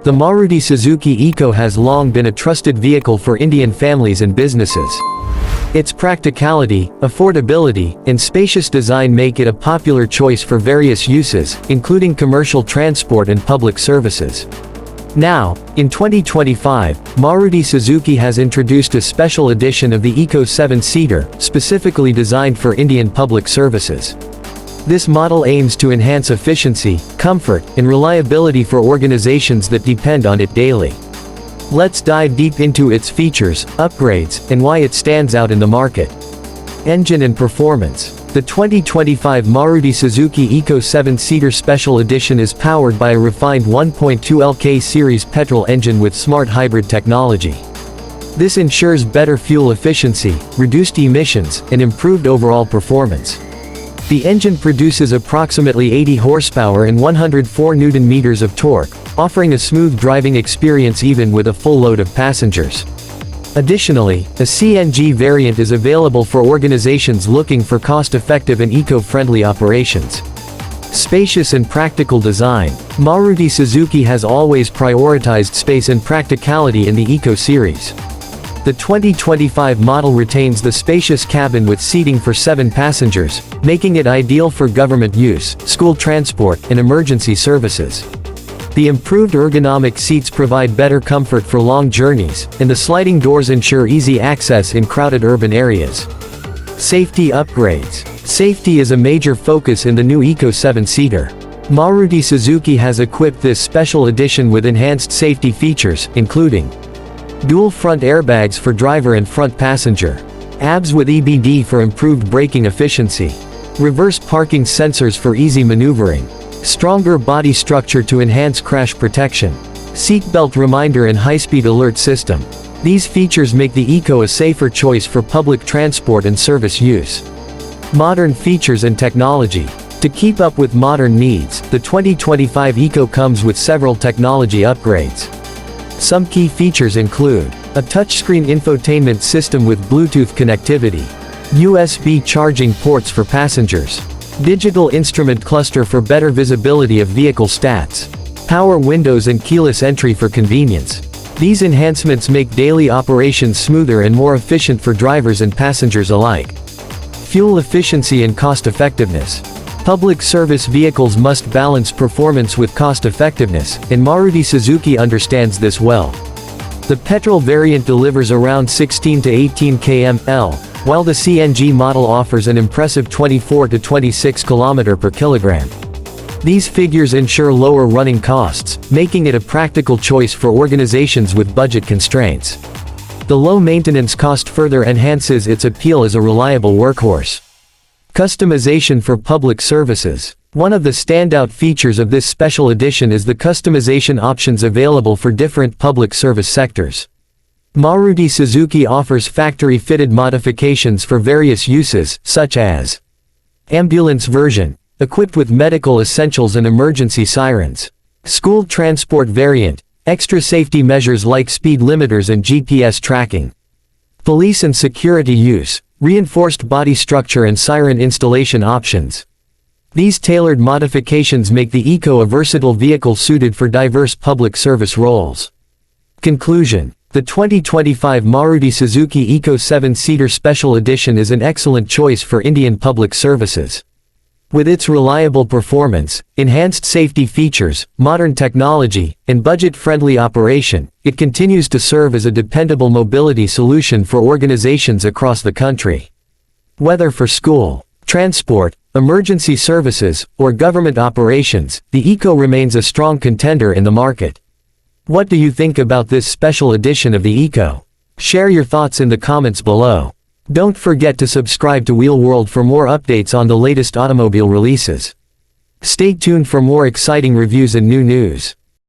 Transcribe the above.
The Maruti Suzuki Eeco has long been a trusted vehicle for Indian families and businesses. Its practicality, affordability, and spacious design make it a popular choice for various uses, including commercial transport and public services. Now, in 2025, Maruti Suzuki has introduced a special edition of the Eeco 7-seater, specifically designed for Indian public services. This model aims to enhance efficiency, comfort, and reliability for organizations that depend on it daily. Let's dive deep into its features, upgrades, and why it stands out in the market. Engine and performance. The 2025 Maruti Suzuki Eeco 7-seater Special Edition is powered by a refined 1.2 LK series petrol engine with smart hybrid technology. This ensures better fuel efficiency, reduced emissions, and improved overall performance. The engine produces approximately 80 horsepower and 104 Nm of torque, offering a smooth driving experience even with a full load of passengers. Additionally, a CNG variant is available for organizations looking for cost-effective and eco-friendly operations. Spacious and practical design. Maruti Suzuki has always prioritized space and practicality in the Eeco series. The 2025 model retains the spacious cabin with seating for 7 passengers, making it ideal for government use, school transport, and emergency services. The improved ergonomic seats provide better comfort for long journeys, and the sliding doors ensure easy access in crowded urban areas. Safety upgrades. Safety is a major focus in the new Eeco 7-seater. Maruti Suzuki has equipped this special edition with enhanced safety features, including dual front airbags for driver and front passenger, ABS with EBD for improved braking efficiency, reverse parking sensors for easy maneuvering, stronger body structure to enhance crash protection, seatbelt reminder and high-speed alert system. These features make the Eeco a safer choice for public transport and service use. Modern features and technology. To keep up with modern needs, the 2025 Eeco comes with several technology upgrades. Some key features include a touchscreen infotainment system with Bluetooth connectivity, USB charging ports for passengers, digital instrument cluster for better visibility of vehicle stats, power windows and keyless entry for convenience. These enhancements make daily operations smoother and more efficient for drivers and passengers alike. Fuel efficiency and cost effectiveness. Public service vehicles must balance performance with cost effectiveness, and Maruti Suzuki understands this well. The petrol variant delivers around 16 to 18 km/h, while the CNG model offers an impressive 24 to 26 km per kilogram. These figures ensure lower running costs, making it a practical choice for organizations with budget constraints. The low maintenance cost further enhances its appeal as a reliable workhorse. Customization for public services. One of the standout features of this special edition is the customization options available for different public service sectors. Maruti Suzuki offers factory-fitted modifications for various uses, such as ambulance version, equipped with medical essentials and emergency sirens. School transport variant, extra safety measures like speed limiters and GPS tracking. Police and security use, reinforced body structure and siren installation options. These tailored modifications make the Eeco a versatile vehicle suited for diverse public service roles. Conclusion. The 2025 Maruti Suzuki Eeco 7-seater Special Edition is an excellent choice for Indian public services. With its reliable performance, enhanced safety features, modern technology, and budget-friendly operation, it continues to serve as a dependable mobility solution for organizations across the country. Whether for school, transport, emergency services, or government operations, the Eeco remains a strong contender in the market. What do you think about this special edition of the Eeco? Share your thoughts in the comments below. Don't forget to subscribe to Wheel World for more updates on the latest automobile releases. Stay tuned for more exciting reviews and new news.